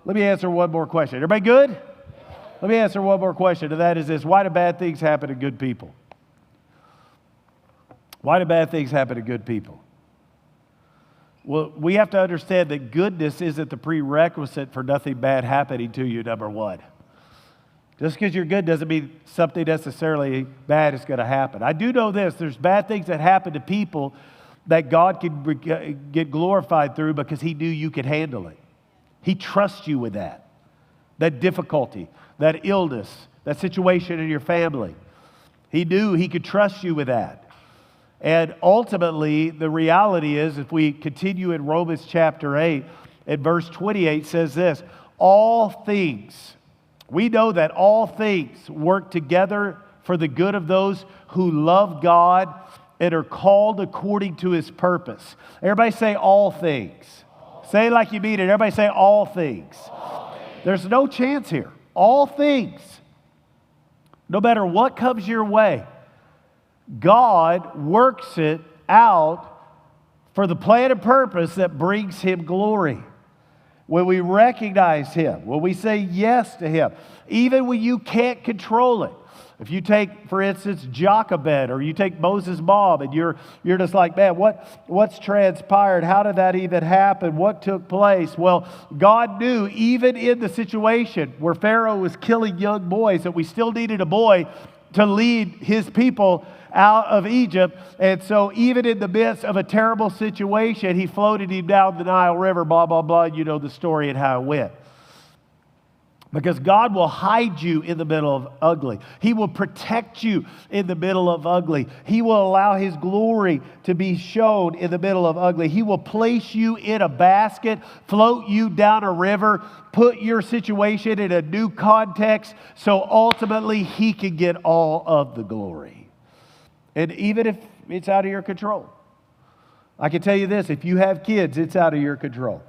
Let me answer one more question. Everybody good? Let me answer one more question, and that is this. Why do bad things happen to good people? Why do bad things happen to good people? Well, we have to understand that goodness isn't the prerequisite for nothing bad happening to you, number one. Just because you're good doesn't mean something necessarily bad is going to happen. I do know this. There's bad things that happen to people that God can get glorified through because He knew you could handle it. He trusts you with that difficulty, that illness, that situation in your family. He knew He could trust you with that. And ultimately, the reality is, if we continue in Romans chapter 8, at verse 28 says this, all things, we know that all things work together for the good of those who love God and are called according to His purpose. Everybody say all things. Say it like you mean it. Everybody say all things. There's no chance here. All things. No matter what comes your way, God works it out for the plan and purpose that brings Him glory. When we recognize Him, when we say yes to Him, even when you can't control it. If you take, for instance, Jochebed, or you take Moses' mom, and you're just like, man, what's transpired? How did that even happen? What took place? Well, God knew, even in the situation where Pharaoh was killing young boys, that we still needed a boy to lead his people out of Egypt. And so even in the midst of a terrible situation, He floated him down the Nile River, blah, blah, blah. You know the story and how it went. Because God will hide you in the middle of ugly. He will protect you in the middle of ugly. He will allow His glory to be shown in the middle of ugly. He will place you in a basket, float you down a river, put your situation in a new context, so ultimately He can get all of the glory. And even if it's out of your control. I can tell you this, if you have kids, it's out of your control.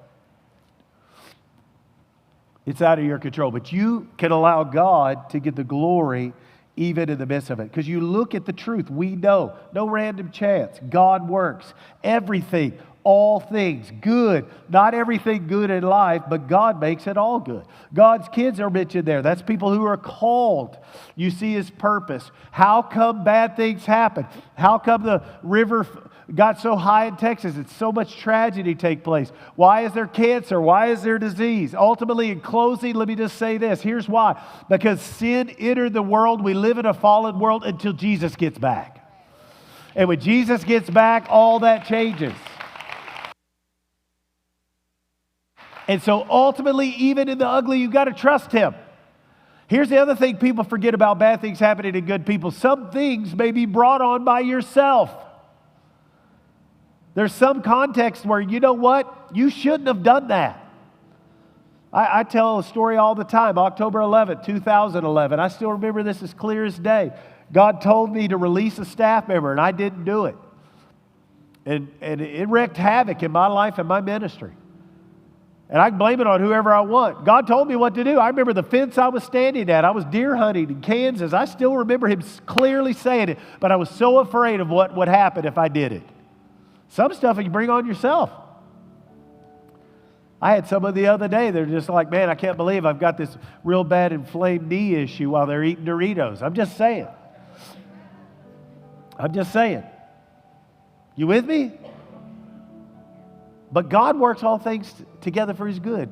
It's out of your control. But you can allow God to get the glory even in the midst of it. Because you look at the truth. We know. No random chance. God works. Everything, all things, good. Not everything good in life, but God makes it all good. God's kids are mentioned there. That's people who are called. You see His purpose. How come bad things happen? How come the river got so high in Texas? It's so much tragedy take place. Why is there cancer? Why is there disease? Ultimately, in closing, let me just say this. Here's why. Because sin entered the world. We live in a fallen world until Jesus gets back. And when Jesus gets back, all that changes. And so ultimately, even in the ugly, you've got to trust Him. Here's the other thing people forget about bad things happening to good people. Some things may be brought on by yourself. There's some context where, you know what? You shouldn't have done that. I tell a story all the time. October 11th, 2011. I still remember this as clear as day. God told me to release a staff member, and I didn't do it. And it wreaked havoc in my life and my ministry. And I can blame it on whoever I want. God told me what to do. I remember the fence I was standing at. I was deer hunting in Kansas. I still remember Him clearly saying it, but I was so afraid of what would happen if I did it. Some stuff you bring on yourself. I had someone the other day, they're just like, man, I can't believe I've got this real bad inflamed knee issue while they're eating Doritos. I'm just saying. You with me? But God works all things together for His good.